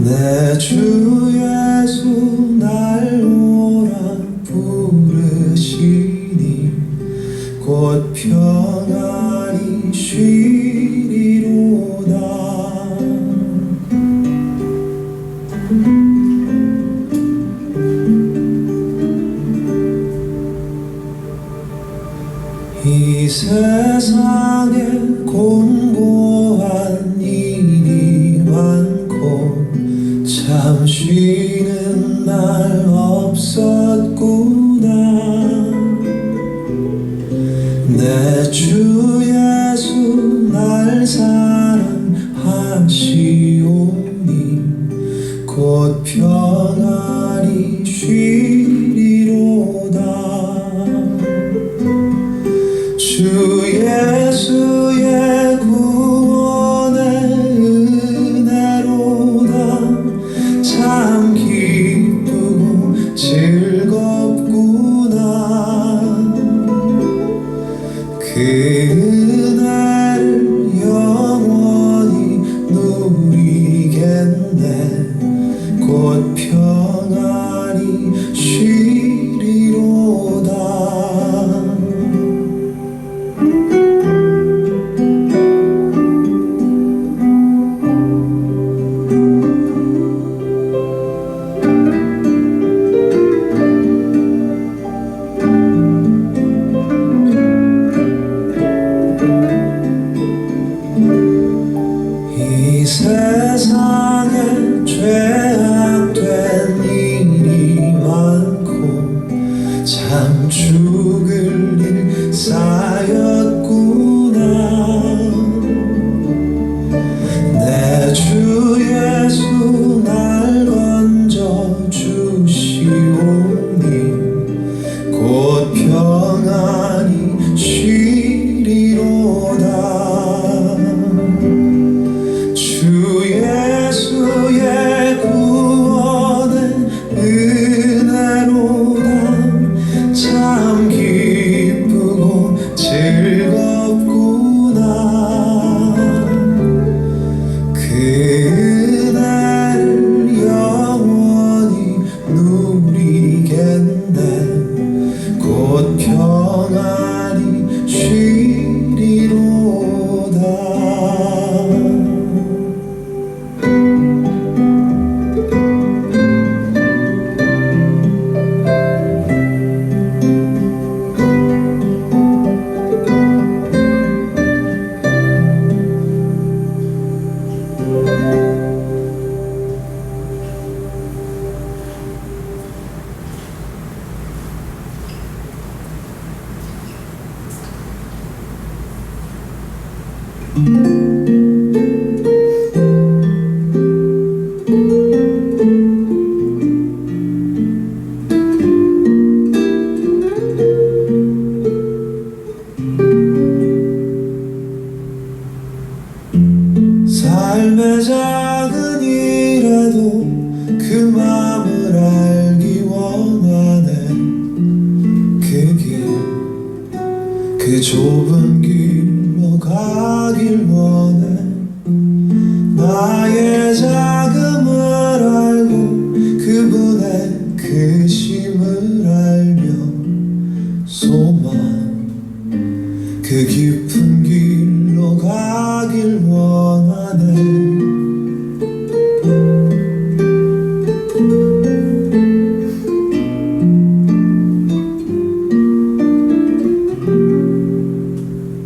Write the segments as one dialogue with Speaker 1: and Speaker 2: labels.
Speaker 1: 내 주 예수 날 오라 부르시니 곧 평안히 쉬리로다. 이 세상에 곤고한 일이 많고 참 쉬는 날 없었구나. 내 주 예수 날 사랑하시오니 곧 평안히 쉬리로다. 주 예수의 구원의 은혜로다. 참 기쁘고 즐겁구나. 그 은혜를 영원히 누리겠네. 곧 평안히 쉬리로다. 이 세상에 죄악된 일이 많고 참 죽을 일 쌓였구나. 내 주 예수 날 건져 주시오니 곧 평안히 쉬리로다. 주 예수의 구원의 은혜로다. 참 기쁘고 즐겁구나. 그 은혜를 영원히 누리겠네. 곧 평안히 쉬리로다. 삶의 작은 일에도 그 맘을 알기 원하네. 그 좁은 길로 가길 원해. 나의 자금을 알고 그분의 크심을 알며 소망 그 깊은 길로 가길 원하네.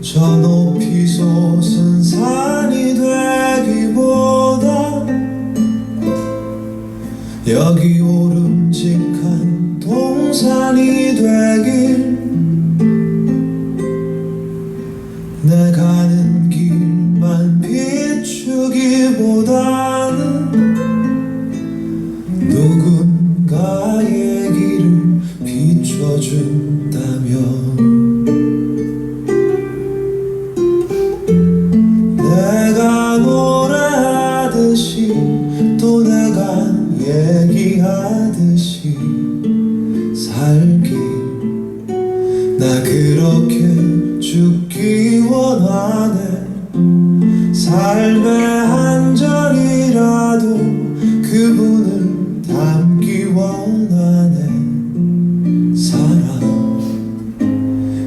Speaker 1: 저 높이 솟은 산이 되기보다 여기 오름직한 동산이 되길. 내 가는 길만 비추기보다는 누군가의 길을 비춰준다면 내가 노래하듯이 또 내가 얘기하듯이 살길. 나 그렇게 죽기 원하네. 삶의 한 절이라도 그 그분을 닮기 원하네. 사랑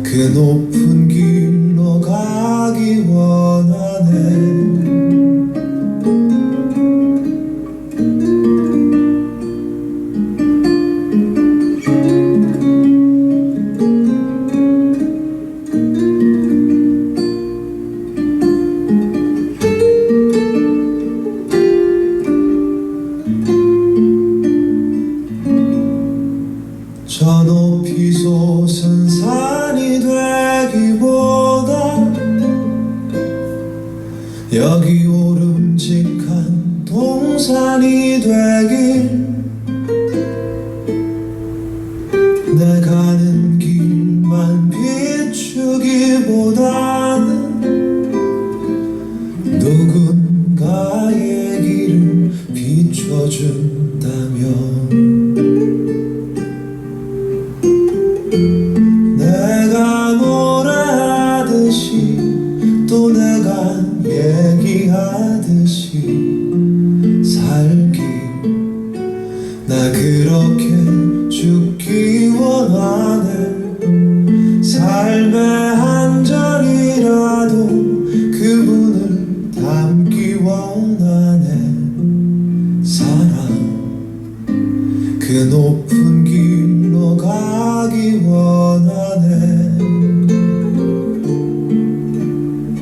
Speaker 1: 그 높은 길로 가기 원하네. 저 높이 솟은 산이 되기보다 여기 오름직한 동산이 되길. 내 가는 길만 비추기보다는 누군가의 길을 비춰준다면 내가 노래하듯이 또 내가 얘기하듯이 살기. 나 그렇게 죽기 원하네. 삶의 한 절이라도 그분을 닮기 원하네. 사랑 그 높은 길로 가기 원하네.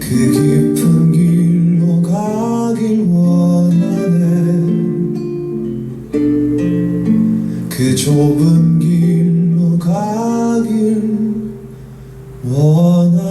Speaker 1: 그 깊은 길로 가길 원하네. 그 좁은 길로 가길 원하네.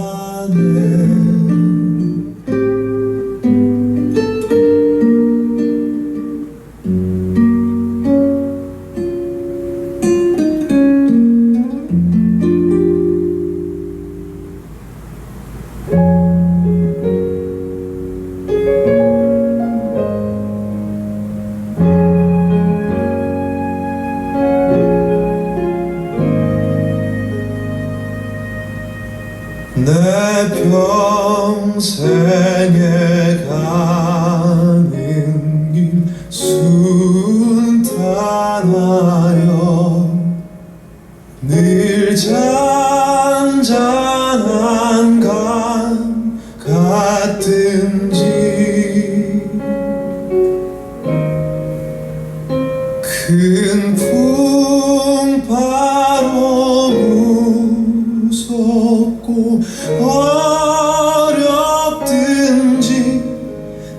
Speaker 1: 내 평생에 가는 길 순탄하여 늘 잔잔한 강 같든지 큰 풍파로 무섭고 어렵든지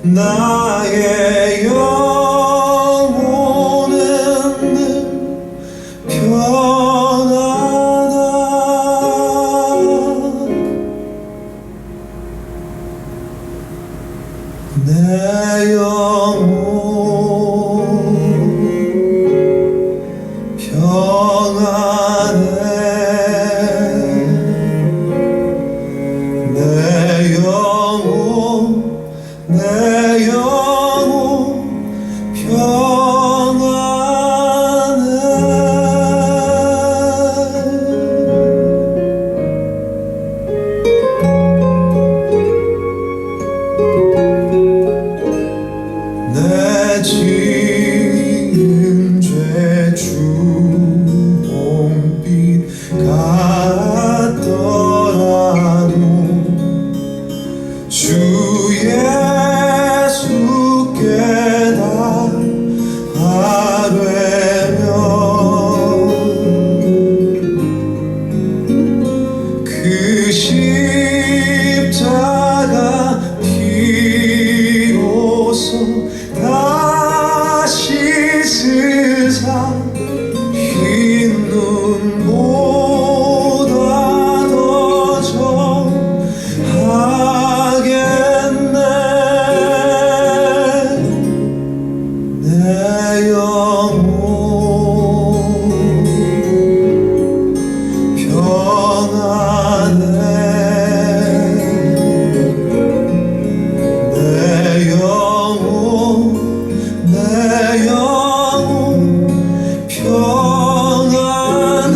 Speaker 1: 나의 영혼은 늘 편하다. 내 영혼 평안해. 내 영혼 평안해. 내 지은 죄 주홍빛 같더라도 주 예수께 다 아뢰면 그 십자가 비로소 다시 세상 흰 눈보다 더 정하겠네. 내 영혼 평안해. 내 영혼 평안해.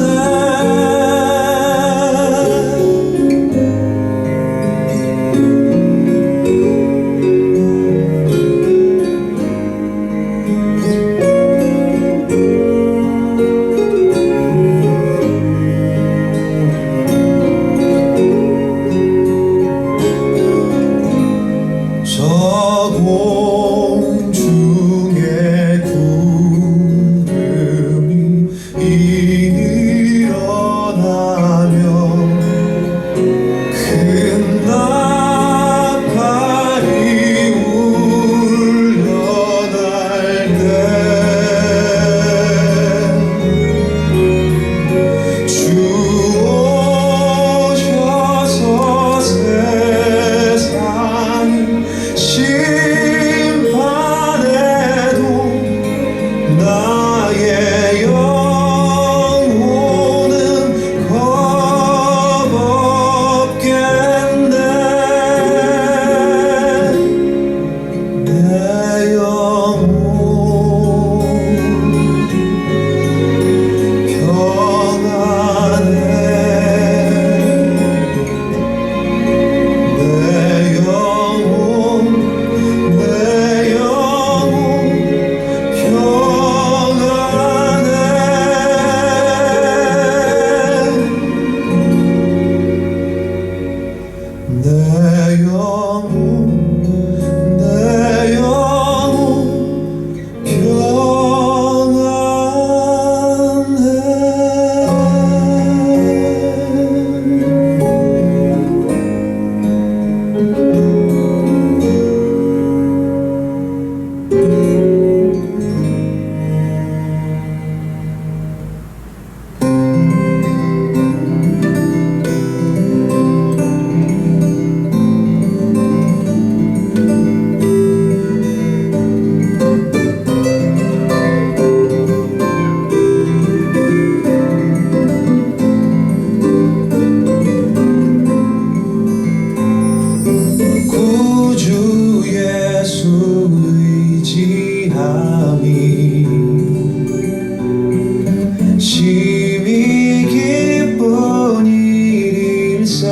Speaker 1: 심히 기쁜 일일세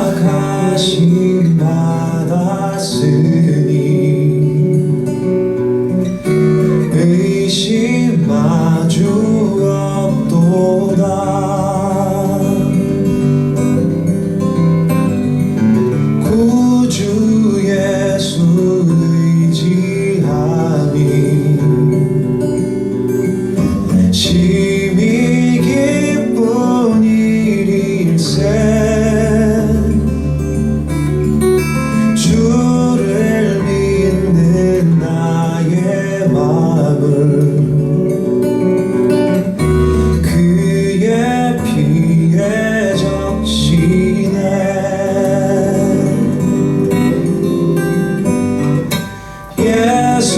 Speaker 1: 허락하심 받았으니 의심 마주 없도다. 구주 예수 의지함이 심히 기쁜 일일세 주를 믿는 나의 마음을 그의 피에 적시네. 예수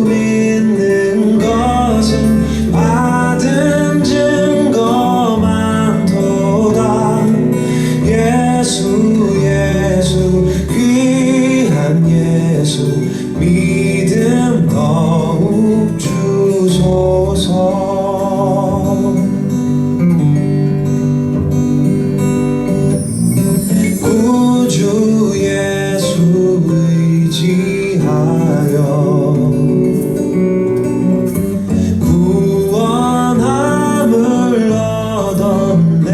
Speaker 1: 믿는 것은 받은 증거 많도다. 예수 귀한 예수 믿음 더욱 주소서. 구주 예수 의지하여 구원함을 얻었네.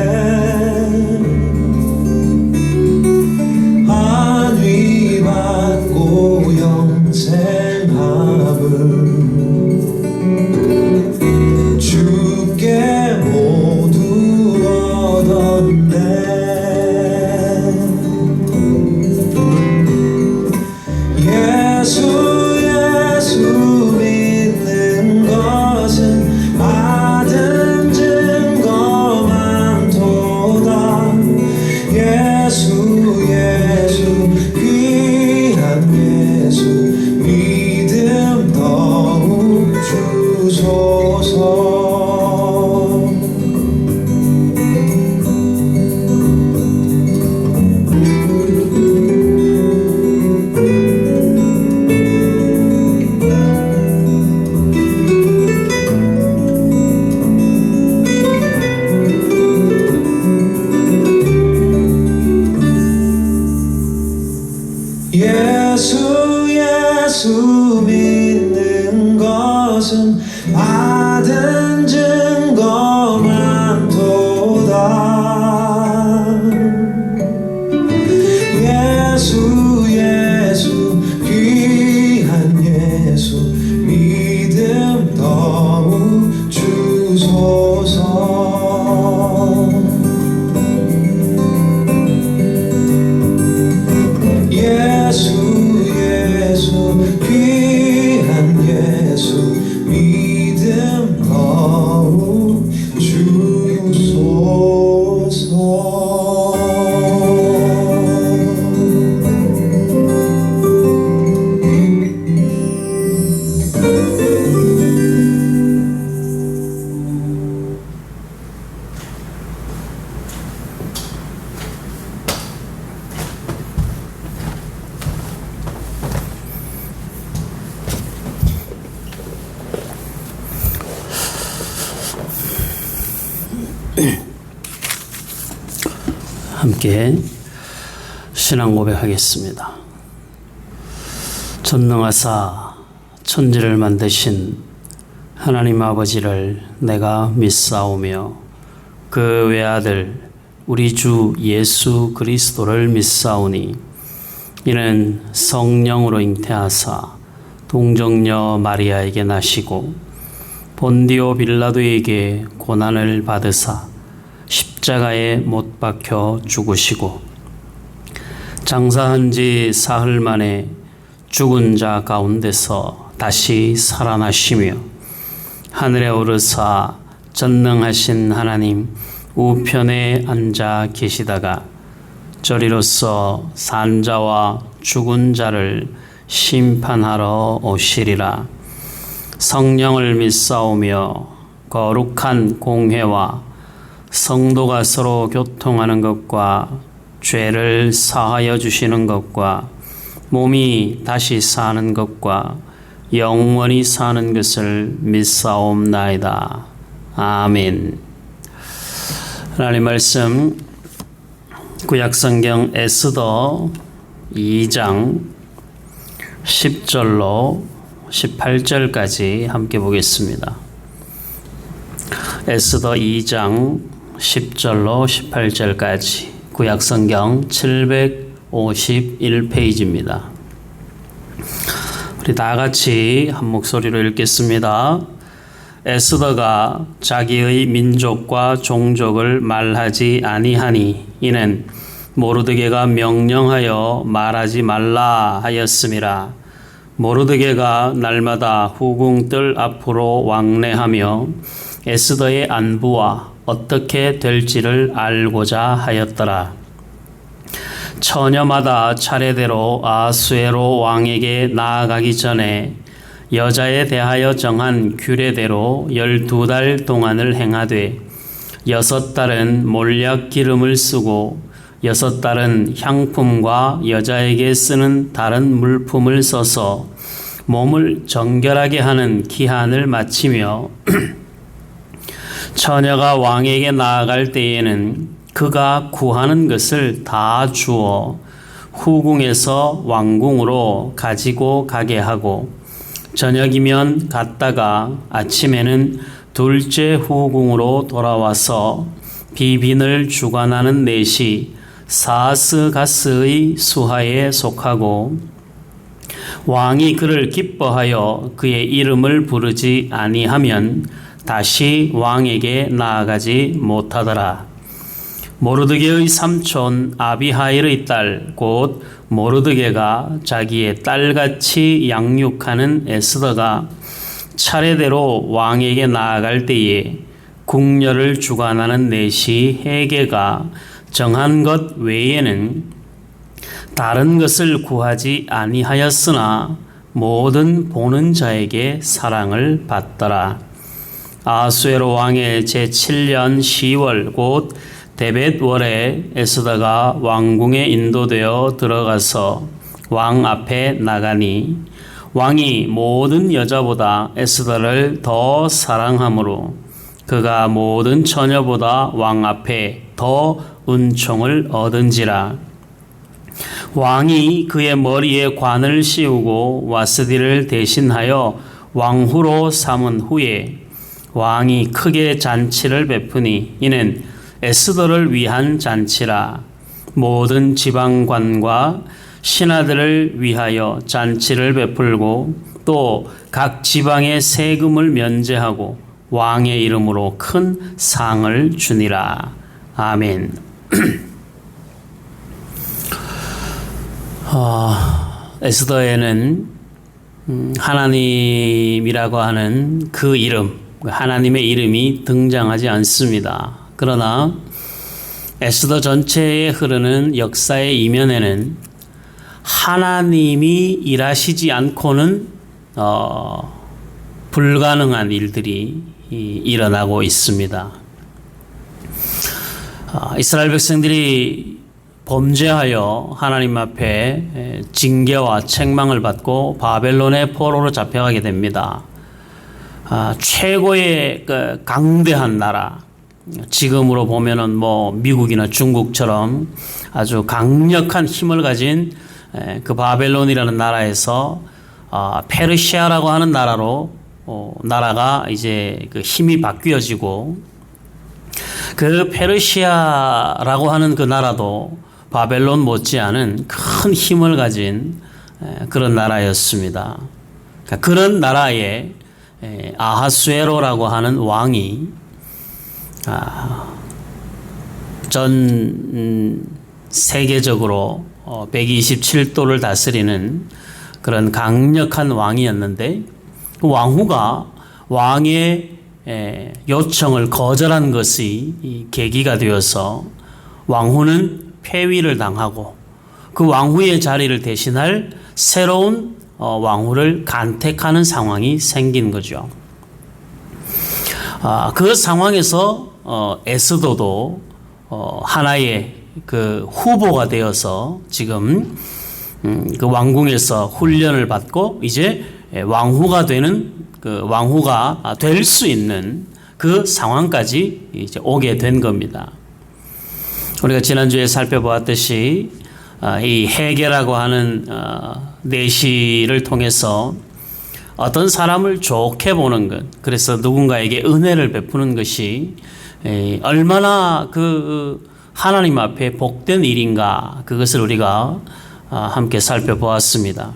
Speaker 1: 안위 받고 영생함을 주께 모두 얻었네. 예수 믿는 것은 받은 증거 많도다. 예수 귀한 예수 믿음 더욱 주소서. 예수 믿는 것은 받은 증거 많도다. 예수 귀한 예수 믿음 더욱 주소서. 예수 귀한 예수 믿음 더욱 주소서.
Speaker 2: 함께 신앙 고백하겠습니다. 전능하사 천지를 만드신 하나님 아버지를 내가 믿사오며 그 외아들 우리 주 예수 그리스도를 믿사오니 이는 성령으로 잉태하사 동정녀 마리아에게 나시고 본디오 빌라도에게 고난을 받으사 십자가에 못 박혀 죽으시고 장사한 지 사흘 만에 죽은 자 가운데서 다시 살아나시며 하늘에 오르사 전능하신 하나님 우편에 앉아 계시다가 저리로서 산 자와 죽은 자를 심판하러 오시리라. 성령을 믿사오며 거룩한 공회와 성도가 서로 교통하는 것과 죄를 사하여 주시는 것과 몸이 다시 사는 것과 영원히 사는 것을 믿사옵나이다. 아멘. 하나님 말씀 구약성경 에스더 2장 10절로 18절까지 함께 보겠습니다. 에스더 2장 10절로 18절까지 구약성경 751페이지입니다. 우리 다 같이 한 목소리로 읽겠습니다. 에스더가 자기의 민족과 종족을 말하지 아니하니 이는 모르드게가 명령하여 말하지 말라 하였음이라. 모르드게가 날마다 후궁들 앞으로 왕래하며 에스더의 안부와 어떻게 될지를 알고자 하였더라. 처녀마다 차례대로 아수에로 왕에게 나아가기 전에 여자에 대하여 정한 규례대로 12달 동안을 행하되 6달은 몰약 기름을 쓰고 6달은 향품과 여자에게 쓰는 다른 물품을 써서 몸을 정결하게 하는 기한을 마치며 처녀가 왕에게 나아갈 때에는 그가 구하는 것을 다 주어 후궁에서 왕궁으로 가지고 가게 하고 저녁이면 갔다가 아침에는 둘째 후궁으로 돌아와서 비빈을 주관하는 넷이 사스가스의 수하에 속하고 왕이 그를 기뻐하여 그의 이름을 부르지 아니하면 다시 왕에게 나아가지 못하더라. 모르드게의 삼촌 아비하일의 딸 곧 모르드게가 자기의 딸같이 양육하는 에스더가 차례대로 왕에게 나아갈 때에 궁녀를 주관하는 넷이 헤게가 정한 것 외에는 다른 것을 구하지 아니하였으나 모든 보는 자에게 사랑을 받더라. 아수에로 왕의 제7년 10월 곧 데벳월에 에스더가 왕궁에 인도되어 들어가서 왕 앞에 나가니 왕이 모든 여자보다 에스더를 더 사랑하므로 그가 모든 처녀보다 왕 앞에 더 은총을 얻은지라. 왕이 그의 머리에 관을 씌우고 와스디를 대신하여 왕후로 삼은 후에 왕이 크게 잔치를 베푸니 이는 에스더를 위한 잔치라. 모든 지방관과 신하들을 위하여 잔치를 베풀고 또 각 지방의 세금을 면제하고 왕의 이름으로 큰 상을 주니라. 아멘. 에스더에는 하나님이라고 하는 그 이름, 하나님의 이름이 등장하지 않습니다. 그러나 에스더 전체에 흐르는 역사의 이면에는 하나님이 일하시지 않고는 불가능한 일들이 일어나고 있습니다. 이스라엘 백성들이 범죄하여 하나님 앞에 징계와 책망을 받고 바벨론의 포로로 잡혀가게 됩니다. 최고의 강대한 나라, 지금으로 보면은 미국이나 중국처럼 아주 강력한 힘을 가진 그 바벨론이라는 나라에서 페르시아라고 하는 나라가 이제 그 힘이 바뀌어지고 그 페르시아라고 하는 그 나라도 바벨론 못지않은 큰 힘을 가진 그런 나라였습니다. 그런 나라에 아하수에로라고 하는 왕이 전 세계적으로 127도를 다스리는 그런 강력한 왕이었는데 그 왕후가 왕의 요청을 거절한 것이 계기가 되어서 왕후는 폐위를 당하고 그 왕후의 자리를 대신할 새로운 왕후를 간택하는 상황이 생긴 거죠. 그 상황에서 에스더도 하나의 그 후보가 되어서 지금 그 왕궁에서 훈련을 받고 이제 왕후가 되는 그 왕후가 될 수 있는 그 상황까지 이제 오게 된 겁니다. 우리가 지난주에 살펴보았듯이 이 해계라고 하는 내시를 통해서 어떤 사람을 좋게 보는 것, 그래서 누군가에게 은혜를 베푸는 것이 얼마나 그 하나님 앞에 복된 일인가, 그것을 우리가 함께 살펴보았습니다.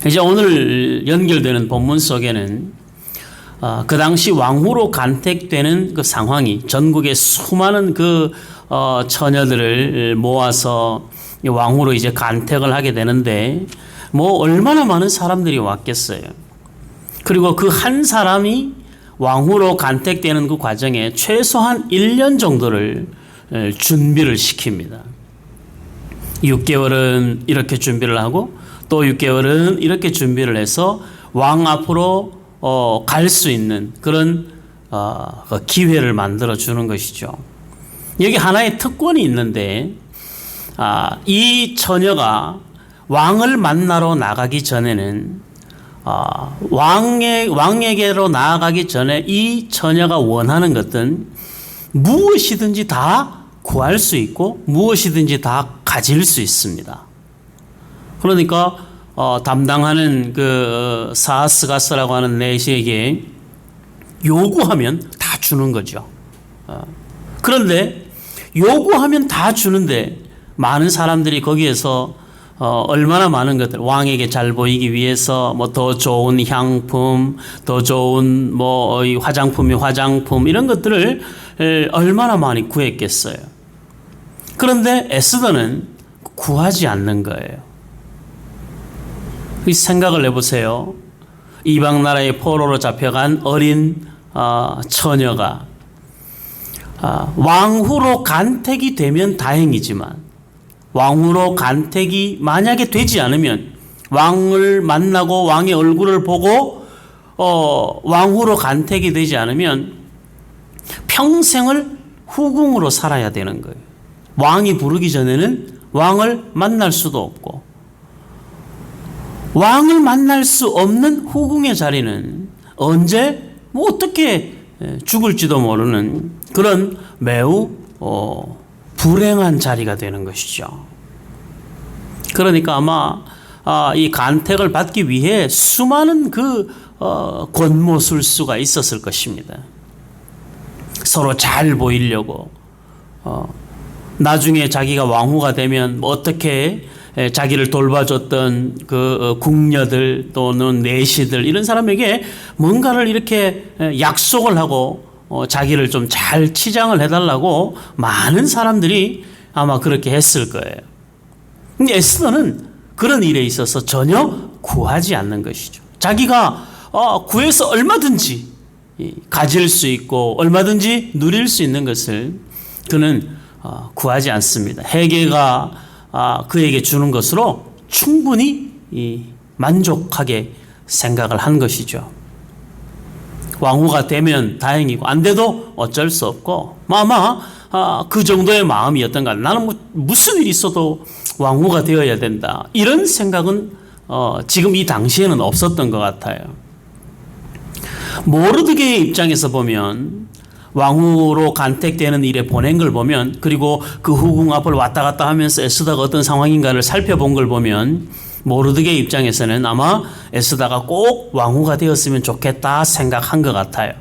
Speaker 2: 이제 오늘 연결되는 본문 속에는 그 당시 왕후로 간택되는 그 상황이 전국의 수많은 그 처녀들을 모아서 왕후로 이제 간택을 하게 되는데 뭐 얼마나 많은 사람들이 왔겠어요. 그리고 그 한 사람이 왕후로 간택되는 그 과정에 최소한 1년 정도를 준비를 시킵니다. 6개월은 이렇게 준비를 하고 또 6개월은 이렇게 준비를 해서 왕 앞으로 갈 수 있는 그런 그 기회를 만들어 주는 것이죠. 여기 하나의 특권이 있는데 이 처녀가 왕을 만나러 나가기 전에는 왕에게로 나아가기 전에 이 처녀가 원하는 것은 무엇이든지 다 구할 수 있고 무엇이든지 다 가질 수 있습니다. 그러니까 담당하는 그 사스가스라고 하는 내시에게 요구하면 다 주는 거죠. 그런데 요구하면 다 주는데 많은 사람들이 거기에서 얼마나 많은 것들, 왕에게 잘 보이기 위해서 뭐 더 좋은 향품, 더 좋은 뭐 화장품 이런 것들을 얼마나 많이 구했겠어요. 그런데 에스더는 구하지 않는 거예요. 이 생각을 해보세요. 이방 나라의 포로로 잡혀간 어린 처녀가 왕후로 간택이 되면 다행이지만 왕후로 간택이 만약에 되지 않으면 왕을 만나고 왕의 얼굴을 보고 왕후로 간택이 되지 않으면 평생을 후궁으로 살아야 되는 거예요. 왕이 부르기 전에는 왕을 만날 수도 없고 왕을 만날 수 없는 후궁의 자리는 언제 뭐 어떻게 죽을지도 모르는 그런 매우 불행한 자리가 되는 것이죠. 그러니까 아마 이 간택을 받기 위해 수많은 그 권모술수가 있었을 것입니다. 서로 잘 보이려고 나중에 자기가 왕후가 되면 어떻게 자기를 돌봐줬던 그 궁녀들 또는 내시들 이런 사람에게 뭔가를 이렇게 약속을 하고 자기를 좀 잘 치장을 해달라고 많은 사람들이 아마 그렇게 했을 거예요. 근데 에스더는 그런 일에 있어서 전혀 구하지 않는 것이죠. 자기가 구해서 얼마든지 가질 수 있고 얼마든지 누릴 수 있는 것을 그는 구하지 않습니다. 해계가 그에게 주는 것으로 충분히 만족하게 생각을 한 것이죠. 왕후가 되면 다행이고 안 돼도 어쩔 수 없고 아마 그 정도의 마음이었던가. 나는 무슨 일이 있어도 왕후가 되어야 된다. 이런 생각은 지금 이 당시에는 없었던 것 같아요. 모르드게의 입장에서 보면 왕후로 간택되는 일에 보낸 걸 보면 그리고 그 후궁 앞을 왔다 갔다 하면서 에스더가 어떤 상황인가를 살펴본 걸 보면 모르드게 입장에서는 아마 에스더가 꼭 왕후가 되었으면 좋겠다 생각한 것 같아요.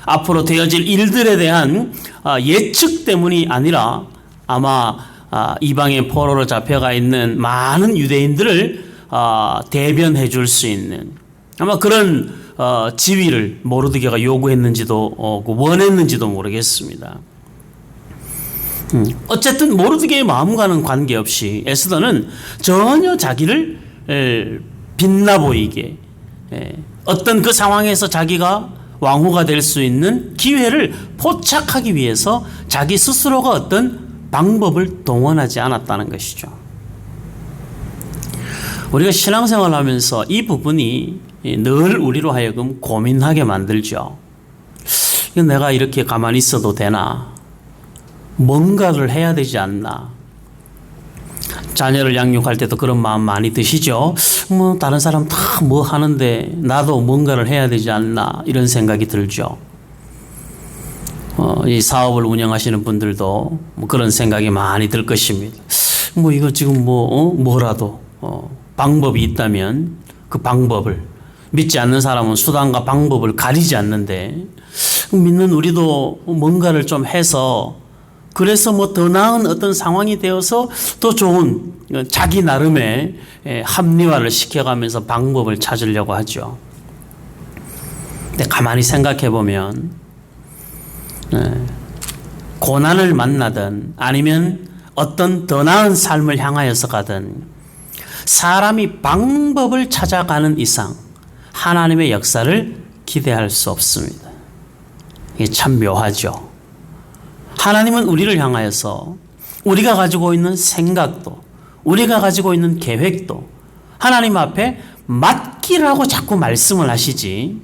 Speaker 2: 앞으로 되어질 일들에 대한 예측 때문이 아니라 아마 이방의 포로로 잡혀가 있는 많은 유대인들을 대변해 줄 수 있는 아마 그런 지위를 모르드게가 요구했는지도 원했는지도 모르겠습니다. 어쨌든 모르드게의 마음과는 관계없이 에스더는 전혀 자기를 빛나 보이게 어떤 그 상황에서 자기가 왕후가 될 수 있는 기회를 포착하기 위해서 자기 스스로가 어떤 방법을 동원하지 않았다는 것이죠. 우리가 신앙생활을 하면서 이 부분이 늘 우리로 하여금 고민하게 만들죠. 내가 이렇게 가만히 있어도 되나? 뭔가를 해야 되지 않나. 자녀를 양육할 때도 그런 마음 많이 드시죠? 뭐 다른 사람 다 뭐 하는데 나도 뭔가를 해야 되지 않나 이런 생각이 들죠. 이 사업을 운영하시는 분들도 뭐 그런 생각이 많이 들 것입니다. 뭐 이거 지금 뭐라도 방법이 있다면 그 방법을, 믿지 않는 사람은 수단과 방법을 가리지 않는데 믿는 우리도 뭔가를 좀 해서 그래서 뭐 더 나은 어떤 상황이 되어서 더 좋은 자기 나름의 합리화를 시켜가면서 방법을 찾으려고 하죠. 근데 가만히 생각해 보면 고난을 만나든 아니면 어떤 더 나은 삶을 향하여서 가든 사람이 방법을 찾아가는 이상 하나님의 역사를 기대할 수 없습니다. 이게 참 묘하죠. 하나님은 우리를 향하여서 우리가 가지고 있는 생각도 우리가 가지고 있는 계획도 하나님 앞에 맡기라고 자꾸 말씀을 하시지.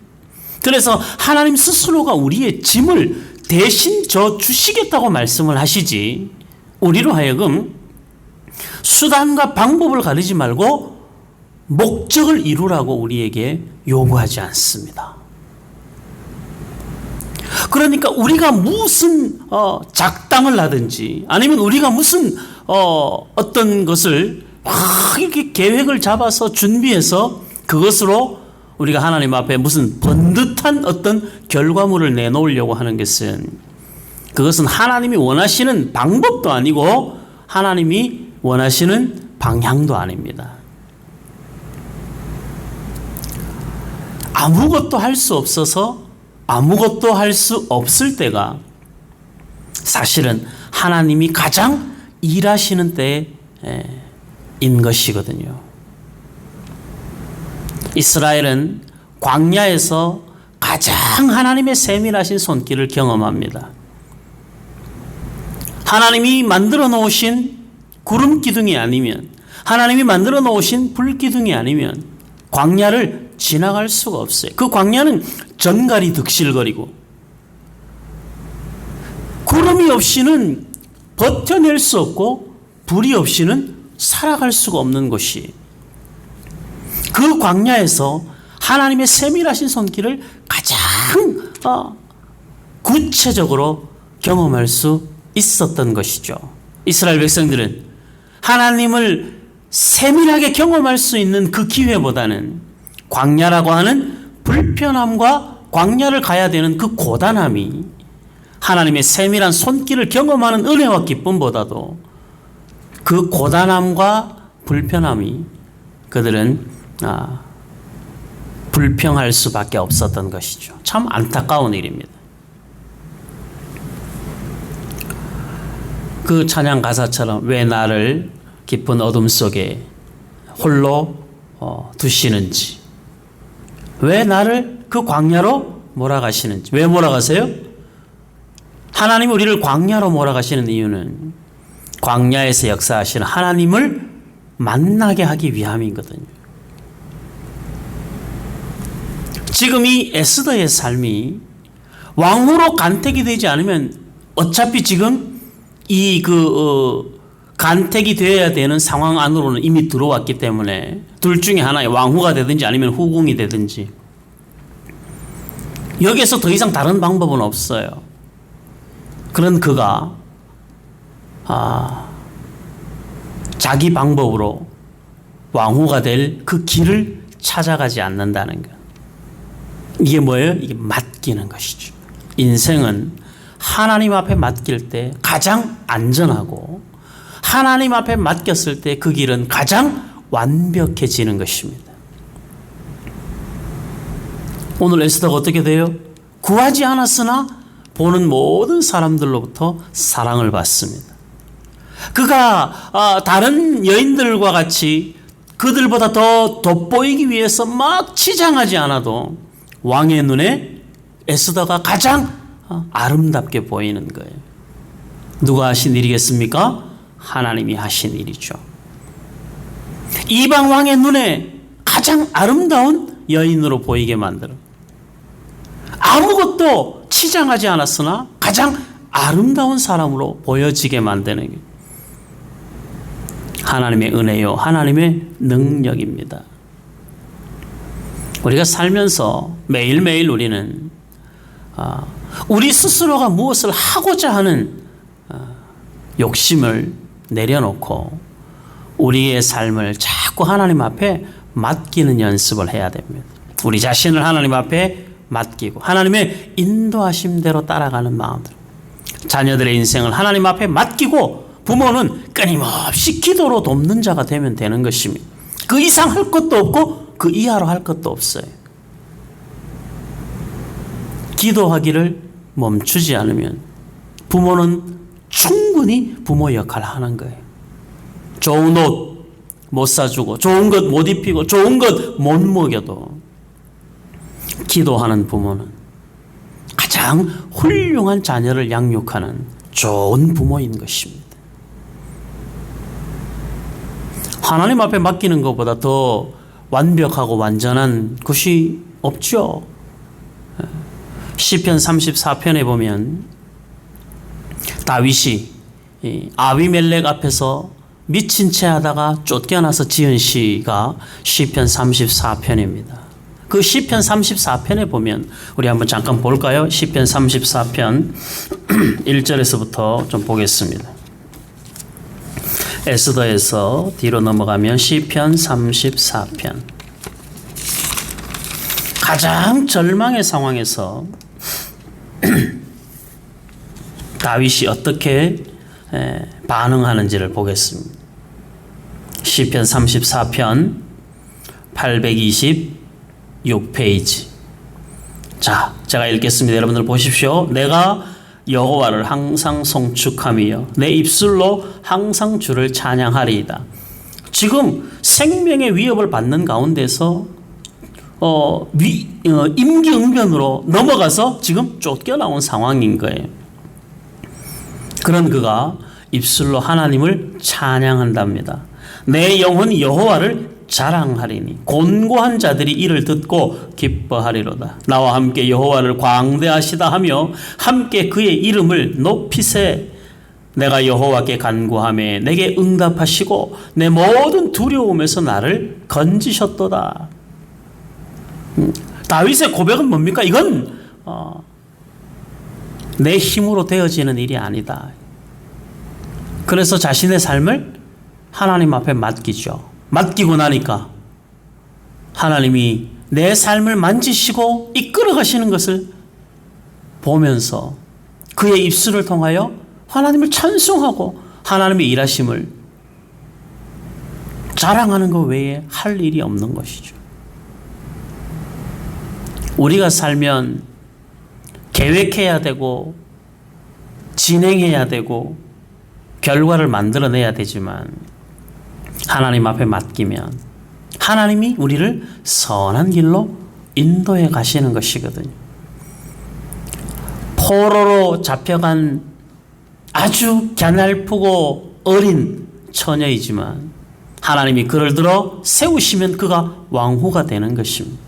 Speaker 2: 그래서 하나님 스스로가 우리의 짐을 대신 져 주시겠다고 말씀을 하시지. 우리로 하여금 수단과 방법을 가리지 말고 목적을 이루라고 우리에게 요구하지 않습니다. 그러니까 우리가 무슨 작당을 하든지 아니면 우리가 무슨 어떤 것을 막 이렇게 계획을 잡아서 준비해서 그것으로 우리가 하나님 앞에 무슨 번듯한 어떤 결과물을 내놓으려고 하는 것은 그것은 하나님이 원하시는 방법도 아니고 하나님이 원하시는 방향도 아닙니다. 아무것도 할 수 없어서 아무것도 할 수 없을 때가 사실은 하나님이 가장 일하시는 때인 것이거든요. 이스라엘은 광야에서 가장 하나님의 세밀하신 손길을 경험합니다. 하나님이 만들어 놓으신 구름 기둥이 아니면 하나님이 만들어 놓으신 불 기둥이 아니면 광야를 지나갈 수가 없어요. 그 광야는 전갈이 득실거리고 구름이 없이는 버텨낼 수 없고 불이 없이는 살아갈 수가 없는 곳이 그 광야에서 하나님의 세밀하신 손길을 가장 구체적으로 경험할 수 있었던 것이죠. 이스라엘 백성들은 하나님을 세밀하게 경험할 수 있는 그 기회보다는 광야라고 하는 불편함과 광야를 가야 되는 그 고단함이 하나님의 세밀한 손길을 경험하는 은혜와 기쁨보다도 그 고단함과 불편함이 그들은 불평할 수밖에 없었던 것이죠. 참 안타까운 일입니다. 그 찬양 가사처럼 왜 나를 깊은 어둠 속에 홀로 두시는지, 왜 나를 그 광야로 몰아가시는지. 왜 몰아가세요? 하나님이 우리를 광야로 몰아가시는 이유는 광야에서 역사하시는 하나님을 만나게 하기 위함이거든요. 지금 이 에스더의 삶이 왕으로 간택이 되지 않으면 어차피 지금 이 간택이 되어야 되는 상황 안으로는 이미 들어왔기 때문에 둘 중에 하나의 왕후가 되든지 아니면 후궁이 되든지 여기에서 더 이상 다른 방법은 없어요. 그런 그가 자기 방법으로 왕후가 될 그 길을 찾아가지 않는다는 것. 이게 뭐예요? 이게 맡기는 것이죠. 인생은 하나님 앞에 맡길 때 가장 안전하고 하나님 앞에 맡겼을 때 그 길은 가장 완벽해지는 것입니다. 오늘 에스더가 어떻게 돼요? 구하지 않았으나 보는 모든 사람들로부터 사랑을 받습니다. 그가 다른 여인들과 같이 그들보다 더 돋보이기 위해서 막 치장하지 않아도 왕의 눈에 에스더가 가장 아름답게 보이는 거예요. 누가 하신 일이겠습니까? 하나님이 하신 일이죠. 이방 왕의 눈에 가장 아름다운 여인으로 보이게 만들어 아무것도 치장하지 않았으나 가장 아름다운 사람으로 보여지게 만드는 게 하나님의 은혜요, 하나님의 능력입니다. 우리가 살면서 매일매일 우리는 우리 스스로가 무엇을 하고자 하는 욕심을 내려놓고 우리의 삶을 자꾸 하나님 앞에 맡기는 연습을 해야 됩니다. 우리 자신을 하나님 앞에 맡기고 하나님의 인도하심대로 따라가는 마음으로 자녀들의 인생을 하나님 앞에 맡기고 부모는 끊임없이 기도로 돕는 자가 되면 되는 것입니다. 그 이상 할 것도 없고 그 이하로 할 것도 없어요. 기도하기를 멈추지 않으면 부모는 충분히 부모 역할을 하는 거예요. 좋은 옷 못 사주고 좋은 것 못 입히고 좋은 것 못 먹여도 기도하는 부모는 가장 훌륭한 자녀를 양육하는 좋은 부모인 것입니다. 하나님 앞에 맡기는 것보다 더 완벽하고 완전한 것이 없죠. 시편 34편에 보면 다윗이 아비멜렉 앞에서 미친 채 하다가 쫓겨나서 지은 시가 시편 34편입니다. 그 시편 34편에 보면 우리 한번 잠깐 볼까요? 시편 34편 1절에서부터 좀 보겠습니다. 에스더에서 뒤로 넘어가면 시편 34편. 가장 절망의 상황에서 다윗이 어떻게 반응하는지를 보겠습니다. 시편 34편 826페이지. 자, 제가 읽겠습니다. 여러분들 보십시오. 내가 여호와를 항상 송축하며 내 입술로 항상 주를 찬양하리이다. 지금 생명의 위협을 받는 가운데서 임기응변으로 넘어가서 지금 쫓겨나온 상황인 거예요. 그런 그가 입술로 하나님을 찬양한답니다. 내 영혼이 여호와를 자랑하리니 곤고한 자들이 이를 듣고 기뻐하리로다. 나와 함께 여호와를 광대하시다 하며 함께 그의 이름을 높이세. 내가 여호와께 간구하매 내게 응답하시고 내 모든 두려움에서 나를 건지셨도다. 다윗의 고백은 뭡니까? 이건 내 힘으로 되어지는 일이 아니다. 그래서 자신의 삶을 하나님 앞에 맡기죠. 맡기고 나니까 하나님이 내 삶을 만지시고 이끌어 가시는 것을 보면서 그의 입술을 통하여 하나님을 찬송하고 하나님의 일하심을 자랑하는 것 외에 할 일이 없는 것이죠. 우리가 살면 계획해야 되고 진행해야 되고 결과를 만들어내야 되지만 하나님 앞에 맡기면 하나님이 우리를 선한 길로 인도해 가시는 것이거든요. 포로로 잡혀간 아주 갸냘프고 어린 처녀이지만 하나님이 그를 들어 세우시면 그가 왕후가 되는 것입니다.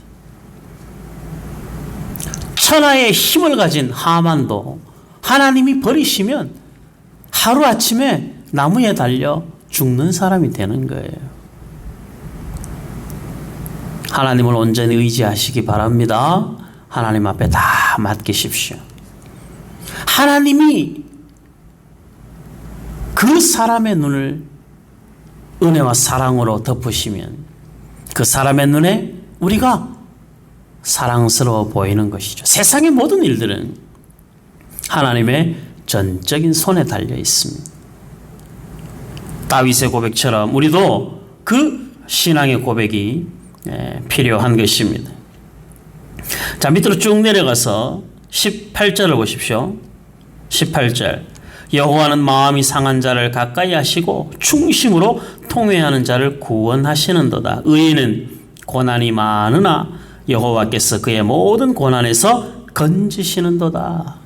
Speaker 2: 천하의 힘을 가진 하만도 하나님이 버리시면 하루아침에 나무에 달려 죽는 사람이 되는 거예요. 하나님을 온전히 의지하시기 바랍니다. 하나님 앞에 다 맡기십시오. 하나님이 그 사람의 눈을 은혜와 사랑으로 덮으시면 그 사람의 눈에 우리가 사랑스러워 보이는 것이죠. 세상의 모든 일들은 하나님의 전적인 손에 달려 있습니다. 다윗의 고백처럼 우리도 그 신앙의 고백이 필요한 것입니다. 자, 밑으로 쭉 내려가서 18절을 보십시오. 18절. 여호와는 마음이 상한 자를 가까이 하시고 충심으로 통회하는 자를 구원하시는도다. 의인은 고난이 많으나 여호와께서 그의 모든 고난에서 건지시는도다.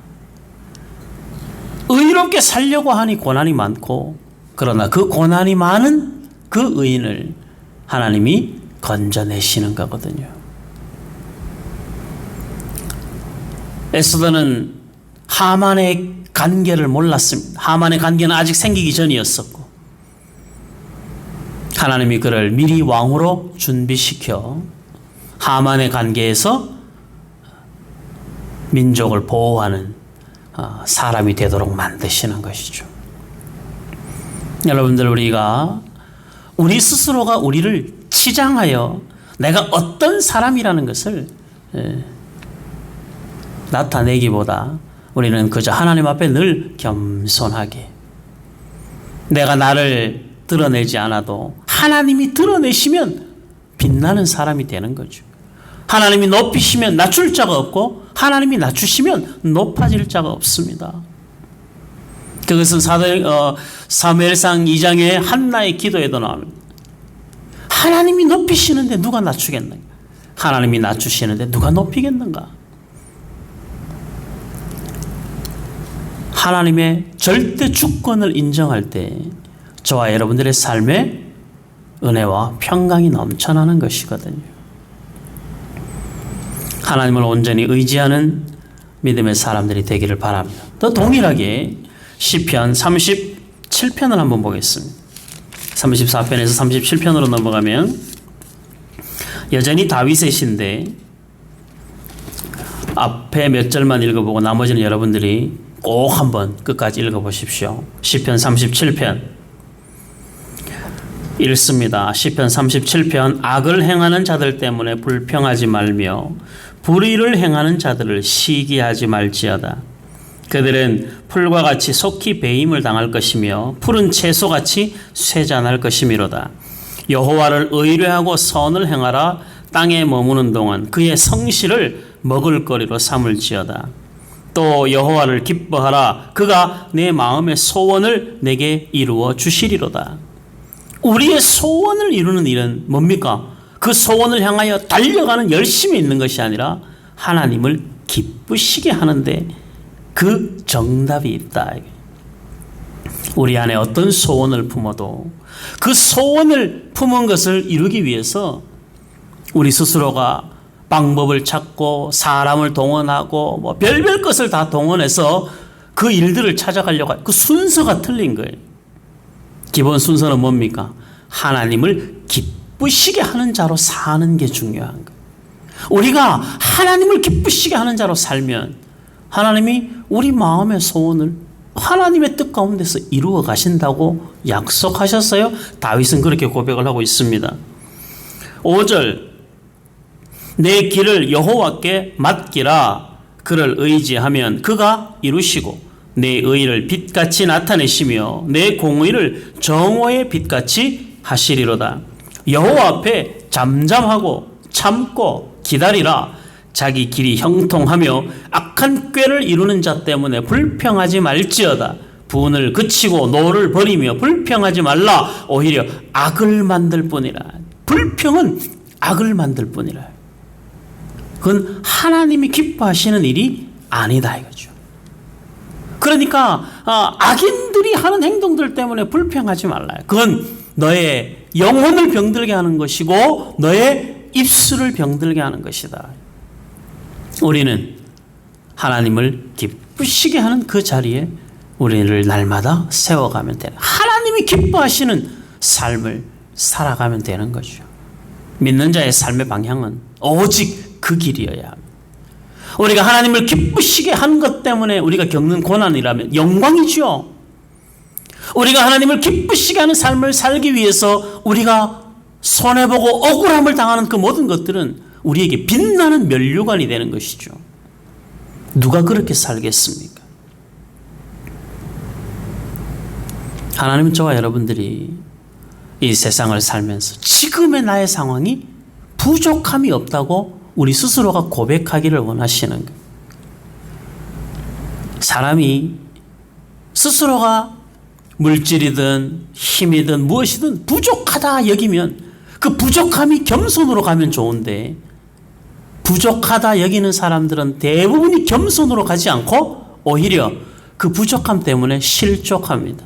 Speaker 2: 의롭게 살려고 하니 고난이 많고 그러나 그 고난이 많은 그 의인을 하나님이 건져내시는 거거든요. 에스더는 하만의 관계를 몰랐습니다. 하만의 관계는 아직 생기기 전이었었고 하나님이 그를 미리 왕으로 준비시켜 하만의 관계에서 민족을 보호하는 사람이 되도록 만드시는 것이죠. 여러분들, 우리 스스로가 우리를 치장하여 내가 어떤 사람이라는 것을 나타내기보다 우리는 그저 하나님 앞에 늘 겸손하게 내가 나를 드러내지 않아도 하나님이 드러내시면 빛나는 사람이 되는 거죠. 하나님이 높이시면 낮출 자가 없고 하나님이 낮추시면 높아질 자가 없습니다. 그것은 사무엘상 2장의 한나의 기도에도 나옵니다. 하나님이 높이시는데 누가 낮추겠는가? 하나님이 낮추시는데 누가 높이겠는가? 하나님의 절대 주권을 인정할 때 저와 여러분들의 삶에 은혜와 평강이 넘쳐나는 것이거든요. 하나님을 온전히 의지하는 믿음의 사람들이 되기를 바랍니다. 또 동일하게 시편 37편을 한번 보겠습니다. 34편에서 37편으로 넘어가면 여전히 다윗의 시인데 앞에 몇 절만 읽어보고 나머지는 여러분들이 꼭 한번 끝까지 읽어보십시오. 시편 37편 읽습니다. 시편 37편 악을 행하는 자들 때문에 불평하지 말며 불의를 행하는 자들을 시기하지 말지어다. 그들은 풀과 같이 속히 배임을 당할 것이며 푸른 채소같이 쇠잔할 것이미로다. 여호와를 의뢰하고 선을 행하라. 땅에 머무는 동안 그의 성실을 먹을거리로 삼을지어다. 또 여호와를 기뻐하라. 그가 내 마음의 소원을 내게 이루어 주시리로다. 우리의 소원을 이루는 일은 뭡니까? 그 소원을 향하여 달려가는 열심이 있는 것이 아니라 하나님을 기쁘시게 하는데 그 정답이 있다. 우리 안에 어떤 소원을 품어도 그 소원을 품은 것을 이루기 위해서 우리 스스로가 방법을 찾고 사람을 동원하고 별별 것을 다 동원해서 그 일들을 찾아가려고 그 순서가 틀린 거예요. 기본 순서는 뭡니까? 하나님을 기쁘시게 하는 자로 사는 게 중요한 거예요. 우리가 하나님을 기쁘시게 하는 자로 살면 하나님이 우리 마음의 소원을 하나님의 뜻 가운데서 이루어 가신다고 약속하셨어요. 다윗은 그렇게 고백을 하고 있습니다. 5절 내 길을 여호와께 맡기라. 그를 의지하면 그가 이루시고 내 의를 빛같이 나타내시며 내 공의를 정오의 빛같이 하시리로다. 여호와 앞에 잠잠하고 참고 기다리라. 자기 길이 형통하며 악한 꾀를 이루는 자 때문에 불평하지 말지어다. 분을 그치고 노를 버리며 불평하지 말라. 오히려 악을 만들 뿐이라. 불평은 악을 만들 뿐이라. 그건 하나님이 기뻐하시는 일이 아니다 이거죠. 그러니까 악인들이 하는 행동들 때문에 불평하지 말라. 그건 너의 영혼을 병들게 하는 것이고 너의 입술을 병들게 하는 것이다. 우리는 하나님을 기쁘시게 하는 그 자리에 우리를 날마다 세워가면 되는, 하나님이 기뻐하시는 삶을 살아가면 되는 거죠. 믿는 자의 삶의 방향은 오직 그 길이어야 합니다. 우리가 하나님을 기쁘시게 한 것 때문에 우리가 겪는 고난이라면 영광이죠. 우리가 하나님을 기쁘시게 하는 삶을 살기 위해서 우리가 손해보고 억울함을 당하는 그 모든 것들은 우리에게 빛나는 면류관이 되는 것이죠. 누가 그렇게 살겠습니까? 하나님은 저와 여러분들이 이 세상을 살면서 지금의 나의 상황이 부족함이 없다고 우리 스스로가 고백하기를 원하시는 거예요. 사람이 스스로가 물질이든 힘이든 무엇이든 부족하다 여기면 그 부족함이 겸손으로 가면 좋은데, 부족하다 여기는 사람들은 대부분이 겸손으로 가지 않고 오히려 그 부족함 때문에 실족합니다.